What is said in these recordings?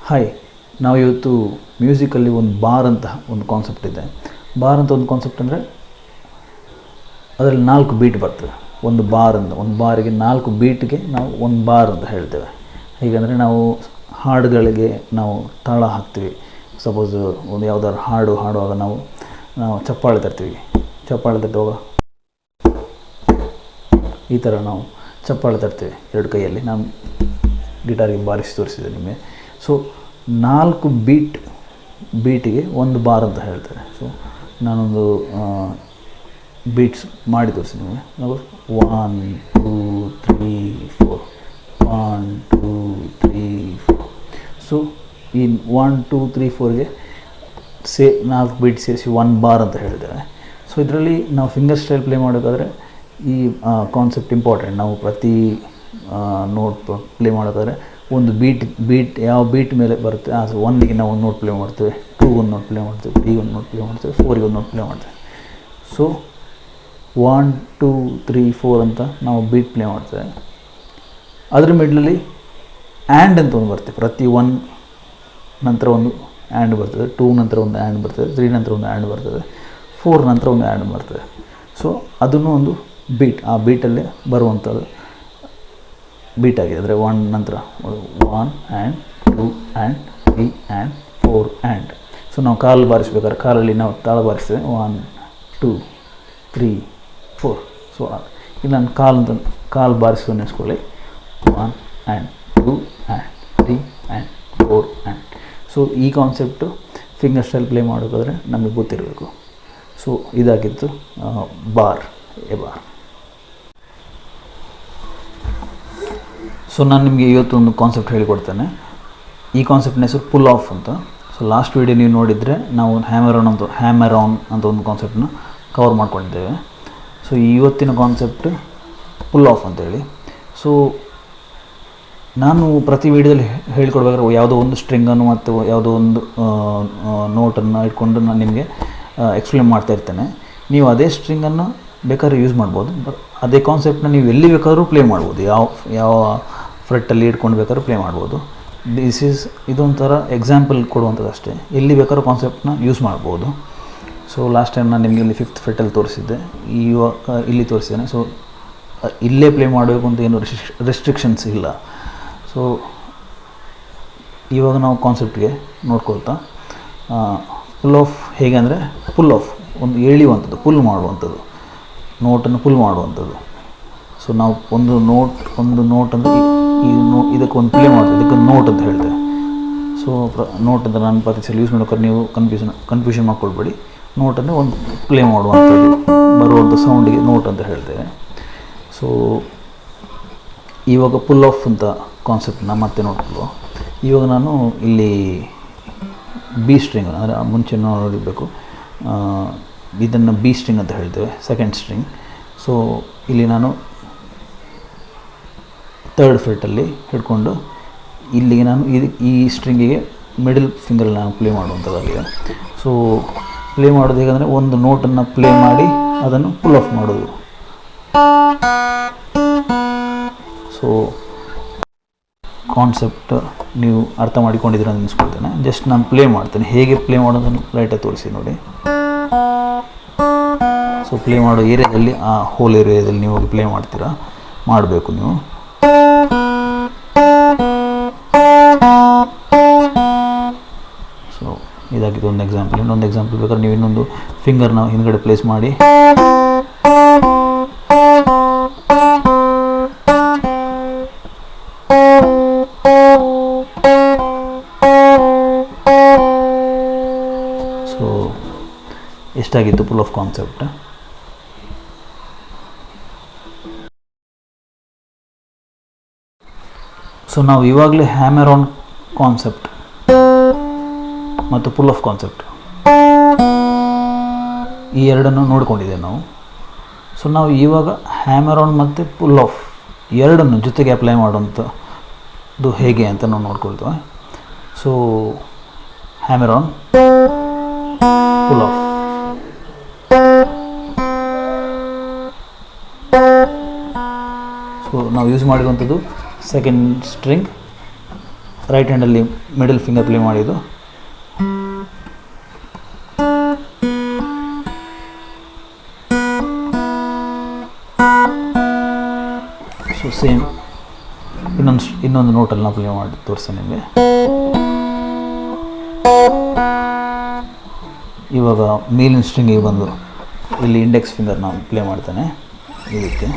Hi, ನಾವು ಇವತ್ತು musically ಒಂದು ಬಾರ್ ಅಂತ ಒಂದು ಕಾನ್ಸೆಪ್ಟ್ ಇದೆ. ಬಾರ್ ಅಂತ ಒಂದು ಕಾನ್ಸೆಪ್ಟ್ ಅಂದರೆ ಅದರಲ್ಲಿ 4 ಬೀಟ್ ಬರ್ತದೆ. ಒಂದು ಬಾರಿಗೆ 4 ಬೀಟ್ಗೆ ನಾವು ಒಂದು ಬಾರ್ ಅಂತ ಹೇಳ್ತೇವೆ. ಹೀಗಂದರೆ ನಾವು ಹಾಡುಗಳಿಗೆ ನಾವು ತಾಳ ಹಾಕ್ತೀವಿ. ಸಪೋಸ್ ಒಂದು ಯಾವುದಾದ್ರು ಹಾಡುವಾಗ ನಾವು ಚಪ್ಪಾಳೆ ತರ್ತೀವಿ. ಚಪ್ಪಾಳೆ ತಟ್ಟುವಾಗ ಈ ಥರ ನಾವು ಚಪ್ಪಾಳೆ ತರ್ತೀವಿ 2 ಕೈಯಲ್ಲಿ. ನಾನು ಗಿಟಾರಿಗೆ ಬಾರಿಸಿ ತೋರಿಸಿದೆ ನಿಮಗೆ. ಸೊ 4 ಬೀಟಿಗೆ ಒಂದು ಬಾರ್ ಅಂತ ಹೇಳ್ತಾರೆ. ಸೊ ನಾನೊಂದು ಬೀಟ್ಸ್ ಮಾಡಿ ತೋರಿಸಿ ನಿಮಗೆ. ನಾವು 1 2 3 4 1 2 3 4. ಸೊ ಈ 1 2 3 4ಗೆ 4 ಬೀಟ್ ಸೇರಿಸಿ 1 ಬಾರ್ ಅಂತ ಹೇಳ್ತೇವೆ. ಸೊ ಇದರಲ್ಲಿ ನಾವು ಫಿಂಗರ್ ಸ್ಟೈಲ್ ಪ್ಲೇ ಮಾಡೋದಾದರೆ ಈ ಕಾನ್ಸೆಪ್ಟ್ ಇಂಪಾರ್ಟೆಂಟ್. ನಾವು ಪ್ರತಿ ನೋಟ್ ಪ್ಲೇ ಮಾಡೋದಾದರೆ ಒಂದು ಬೀಟ್ ಯಾವ ಬೀಟ್ ಮೇಲೆ ಬರುತ್ತೆ, 1ಗೆ ನಾವು ಒಂದು ನೋಟ್ ಪ್ಲೇ ಮಾಡ್ತೇವೆ, 2 ಒಂದು ನೋಟ್ ಪ್ಲೇ ಮಾಡ್ತೇವೆ, 3 ಒಂದು ನೋಟ್ ಪ್ಲೇ ಮಾಡ್ತೇವೆ, 4ಗೆ ಒಂದು ನೋಟ್ ಪ್ಲೇ ಮಾಡ್ತೇವೆ. ಸೊ 1 2 3 4 ಅಂತ ನಾವು ಬೀಟ್ ಪ್ಲೇ ಮಾಡ್ತೇವೆ. ಅದರ ಮಿಡ್ಲಲ್ಲಿ ಆ್ಯಂಡ್ ಅಂತ ಒಂದು ಬರ್ತದೆ. ಪ್ರತಿ 1 ನಂತರ ಒಂದು ಆ್ಯಂಡ್ ಬರ್ತದೆ, 2 ನಂತರ ಒಂದು ಆ್ಯಂಡ್ ಬರ್ತದೆ, 3 ನಂತರ ಒಂದು ಆ್ಯಂಡ್ ಬರ್ತದೆ, 4 ನಂತರ ಒಂದು ಆ್ಯಂಡ್ ಬರ್ತದೆ. ಸೊ ಅದನ್ನು ಒಂದು ಬೀಟ್, ಆ ಬೀಟಲ್ಲೇ ಬರುವಂಥದ್ದು ಬೀಟ್ ಆಗಿದೆ. ಅಂದರೆ 1 ನಂತರ 1 and 2 and 3 and 4 and. So ನಾವು ಕಾಲು ಬಾರಿಸ್ಬೇಕಾದ್ರೆ ಕಾಲಲ್ಲಿ ನಾವು ತಾಳ ಬಾರಿಸ್ತೇವೆ 1 2 3 4. ಸೊ ಇಲ್ಲಿ ನಾನು ಕಾಲು ಬಾರಿಸುವ ನೆನೆಸ್ಕೊಳ್ಳಿ 1 and 2 and 3 and 4 and. So ಈ ಕಾನ್ಸೆಪ್ಟು ಫಿಂಗರ್ ಸ್ಟೈಲ್ ಪ್ಲೇ ಮಾಡೋದಾದರೆ ನಮಗೆ ಗೊತ್ತಿರಬೇಕು. ಸೊ ಇದಾಗಿತ್ತು ಬಾರ್. ಸೊ ನಾನು ನಿಮಗೆ ಇವತ್ತೊಂದು ಕಾನ್ಸೆಪ್ಟ್ ಹೇಳಿಕೊಡ್ತೇನೆ. ಈ ಕಾನ್ಸೆಪ್ಟ್ನ ಹೆಸರು ಪುಲ್ ಆಫ್ ಅಂತ. ಸೊ ಲಾಸ್ಟ್ ವೀಡಿಯೋ ನೀವು ನೋಡಿದರೆ ನಾವು ಹ್ಯಾಮರ್ ಆನ್ ಅಂತ ಒಂದು ಕಾನ್ಸೆಪ್ಟನ್ನ ಕವರ್ ಮಾಡ್ಕೊಂಡಿದ್ದೇವೆ. ಸೊ ಇವತ್ತಿನ ಕಾನ್ಸೆಪ್ಟ್ ಪುಲ್ ಆಫ್ ಅಂತೇಳಿ. ಸೊ ನಾನು ಪ್ರತಿ ವೀಡಿಯೋದಲ್ಲಿ ಹೇಳ್ಕೊಡ್ಬೇಕಾದ್ರೆ ಯಾವುದೋ ಒಂದು ಸ್ಟ್ರಿಂಗನ್ನು ಮತ್ತು ಯಾವುದೋ ಒಂದು ನೋಟನ್ನು ಇಟ್ಕೊಂಡು ನಾನು ನಿಮಗೆ ಎಕ್ಸ್ಪ್ಲೇನ್ ಮಾಡ್ತಾ ಇರ್ತೇನೆ. ನೀವು ಅದೇ ಸ್ಟ್ರಿಂಗನ್ನು ಬೇಕಾದ್ರೆ ಯೂಸ್ ಮಾಡ್ಬೋದು. ಬಟ್ ಅದೇ ಕಾನ್ಸೆಪ್ಟನ್ನ ನೀವು ಎಲ್ಲಿ ಬೇಕಾದ್ರೂ ಪ್ಲೇ ಮಾಡ್ಬೋದು. ಯಾವ ಫ್ರೆಟ್ಟಲ್ಲಿ ಇಟ್ಕೊಂಡು ಬೇಕಾದ್ರೂ ಪ್ಲೇ ಮಾಡ್ಬೋದು. ಇದೊಂಥರ ಎಕ್ಸಾಂಪಲ್ ಕೊಡುವಂಥದ್ದು ಅಷ್ಟೇ. ಎಲ್ಲಿ ಬೇಕಾದ್ರೂ ಕಾನ್ಸೆಪ್ಟನ್ನ ಯೂಸ್ ಮಾಡ್ಬೋದು. ಸೊ ಲಾಸ್ಟ್ ಟೈಮ್ ನಾನು ನಿಮಗೆ ಇಲ್ಲಿ 5th ಫ್ರೆಟ್ಟಲ್ಲಿ ತೋರಿಸಿದ್ದೆ, ಇವಾಗ ಇಲ್ಲಿ ತೋರಿಸಿದ್ದೇನೆ. ಸೊ ಇಲ್ಲೇ ಪ್ಲೇ ಮಾಡಬೇಕು ಅಂತ ಏನು ರೆಸ್ಟ್ರಿಕ್ಷನ್ಸ್ ಇಲ್ಲ. ಸೊ ಇವಾಗ ನಾವು ಕಾನ್ಸೆಪ್ಟ್ಗೆ ನೋಡ್ಕೊಳ್ತಾ ಪುಲ್ ಆಫ್ ಹೇಗೆ ಅಂದರೆ, ಪುಲ್ ಆಫ್ ಒಂದು ಎಳೆಯುವಂಥದ್ದು, ಪುಲ್ ಮಾಡುವಂಥದ್ದು, ನೋಟನ್ನು ಪುಲ್ ಮಾಡುವಂಥದ್ದು. ಸೊ ನಾವು ಒಂದು ನೋಟ್ ಅಂದರೆ ಇದಕ್ಕೊಂದು ಪ್ಲೇ ಮಾಡ್ತೀವಿ, ಇದಕ್ಕೊಂದು ನೋಟ್ ಅಂತ ಹೇಳ್ತೇವೆ. ಸೊ ನೋಟ್ ಅಂತ ನಾನು ಪ್ರತಿ ಸಲ ಯೂಸ್ ಮಾಡೋಕ್ಕಾದ್ರೆ ನೀವು ಕನ್ಫ್ಯೂಷನ್ ಮಾಡ್ಕೊಳ್ಬೇಡಿ. ನೋಟನ್ನು ಒಂದು ಪ್ಲೇ ಮಾಡುವಂಥದ್ದು, ಬರುವಂಥ ಸೌಂಡಿಗೆ ನೋಟ್ ಅಂತ ಹೇಳ್ತೇವೆ. ಸೊ ಇವಾಗ ಪುಲ್ ಆಫ್ ಅಂತ ಕಾನ್ಸೆಪ್ಟನ್ನ ಮತ್ತೆ ನೋಡ್ಕೊಳ್ಳುವ. ಇವಾಗ ನಾನು ಇಲ್ಲಿ ಬಿ ಸ್ಟ್ರಿಂಗ್ ಅಂದರೆ ಮುಂಚೆ ನೋಡಿರಬೇಕು, ಇದನ್ನು ಬಿ ಸ್ಟ್ರಿಂಗ್ ಅಂತ ಹೇಳ್ತೇವೆ, ಸೆಕೆಂಡ್ ಸ್ಟ್ರಿಂಗ್. ಸೊ ಇಲ್ಲಿ ನಾನು 3rd ಫ್ರೆಟ್ಟಲ್ಲಿ ಹಿಡ್ಕೊಂಡು ಇಲ್ಲಿಗೆ ನಾನು ಈ ಸ್ಟ್ರಿಂಗಿಗೆ ಮಿಡಲ್ ಫಿಂಗರಲ್ಲಿ ನಾನು ಪ್ಲೇ ಮಾಡುವಂಥದ್ದಾಗಿದೆ. ಸೊ ಪ್ಲೇ ಮಾಡೋದು ಹೇಗೆಂದರೆ, ಒಂದು ನೋಟನ್ನು ಪ್ಲೇ ಮಾಡಿ ಅದನ್ನು ಪುಲ್ ಆಫ್ ಮಾಡೋದು. ಸೊ ಕಾನ್ಸೆಪ್ಟ್ ನೀವು ಅರ್ಥ ಮಾಡಿಕೊಂಡಿದ್ದೀರ ಅಂತ ಅನಿಸ್ಕೊಳ್ತೇನೆ. ಜಸ್ಟ್ ನಾನು ಪ್ಲೇ ಮಾಡ್ತೇನೆ, ಹೇಗೆ ಪ್ಲೇ ಮಾಡೋದನ್ನು ಲೈಟಾಗಿ ತೋರಿಸಿ ನೋಡಿ. ಸೊ ಪ್ಲೇ ಮಾಡೋ ಏರಿಯಾದಲ್ಲಿ, ಆ ಹೋಲ್ ಏರಿಯಾದಲ್ಲಿ ನೀವು ಹೋಗಿ ಪ್ಲೇ ಮಾಡಬೇಕು ನೀವು. ಸೊ ಇದಾಗಿದೆ ಒಂದು ಎಕ್ಸಾಂಪಲ್. ಇನ್ನೊಂದು ಎಕ್ಸಾಂಪಲ್ ಬೇಕಾದ್ರೆ ನೀವು ಇನ್ನೊಂದು ಫಿಂಗರ್ನ ಹಿಂದ್ಗಡೆ ಪ್ಲೇಸ್ ಮಾಡಿ ಸೊ ಎಷ್ಟಾಗಿತ್ತು ಪುಲ್ ಆಫ್ ಕಾನ್ಸೆಪ್ಟ್. ಸೊ ನಾವು ಇವಾಗಲೇ ಹ್ಯಾಮರ್ ಆನ್ ಕಾನ್ಸೆಪ್ಟ್ ಮತ್ತು ಪುಲ್ ಆಫ್ ಕಾನ್ಸೆಪ್ಟ್ ಈ ಎರಡನ್ನು ನೋಡ್ಕೊಂಡಿದ್ದೇವೆ ನಾವು. ಸೊ ನಾವು ಇವಾಗ ಹ್ಯಾಮರ್ ಆನ್ ಮತ್ತು ಪುಲ್ ಆಫ್ ಎರಡನ್ನು ಜೊತೆಗೆ ಅಪ್ಲೈ ಮಾಡುವಂಥದ್ದು ಹೇಗೆ ಅಂತ ನಾವು ನೋಡ್ಕೊಳ್ತೇವೆ. So hammer on, pull off. So ನಾವು ಯೂಸ್ ಮಾಡಿರುವಂಥದ್ದು ಸೆಕೆಂಡ್ ಸ್ಟ್ರಿಂಗ್ ರೈಟ್ ಹ್ಯಾಂಡಲ್ಲಿ ಮಿಡಲ್ ಫಿಂಗರ್ ಪ್ಲೇ ಮಾಡಿದ್ದು. ಸೊ ಸೇಮ್ ಇನ್ನೊಂದು ನೋಟಲ್ಲಿ ನಾವು ಪ್ಲೇ ಮಾಡಿ ತೋರಿಸ್ತೇನೆ ನಿಮಗೆ. ಇವಾಗ ಮೇಲಿನ ಸ್ಟ್ರಿಂಗಿಗೆ ಬಂದು ಇಲ್ಲಿ ಇಂಡೆಕ್ಸ್ ಫಿಂಗರ್ ನಾನು ಪ್ಲೇ ಮಾಡ್ತೇನೆ ಇದಕ್ಕೆ.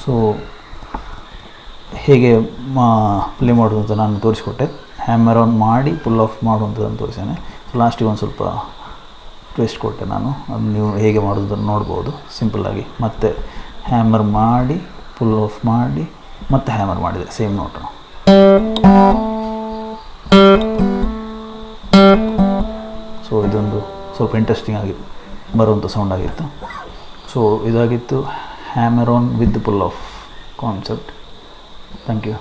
ಸೊ ಹೇಗೆ ಪ್ಲೇ ಮಾಡೋದು ಅಂತ ನಾನು ತೋರಿಸ್ಕೊಟ್ಟೆ. ಹ್ಯಾಮರ್ ಆನ್ ಮಾಡಿ ಪುಲ್ ಆಫ್ ಮಾಡುವಂಥದ್ದನ್ನು ತೋರಿಸ್ತೇನೆ. ಸೊ ಲಾಸ್ಟಿಗೆ ಒಂದು ಸ್ವಲ್ಪ ಟ್ವಿಸ್ಟ್ ಕೊಟ್ಟೆ ನಾನು, ಅದು ನೀವು ಹೇಗೆ ಮಾಡೋದನ್ನು ನೋಡ್ಬೋದು ಸಿಂಪಲ್ಲಾಗಿ. ಮತ್ತು ಹ್ಯಾಮರ್ ಮಾಡಿ ಪುಲ್ ಆಫ್ ಮಾಡಿ ಮತ್ತೆ ಹ್ಯಾಮರ್ ಮಾಡಿದೆ ಸೇಮ್ ನೋಟು. ಸೊ ಇದೊಂದು ಸ್ವಲ್ಪ ಇಂಟ್ರೆಸ್ಟಿಂಗ್ ಆಗಿ ಬರುವಂಥ ಸೌಂಡ್ ಆಗಿತ್ತು. ಸೊ ಇದಾಗಿತ್ತು hammer on with pull off concept. Thank you.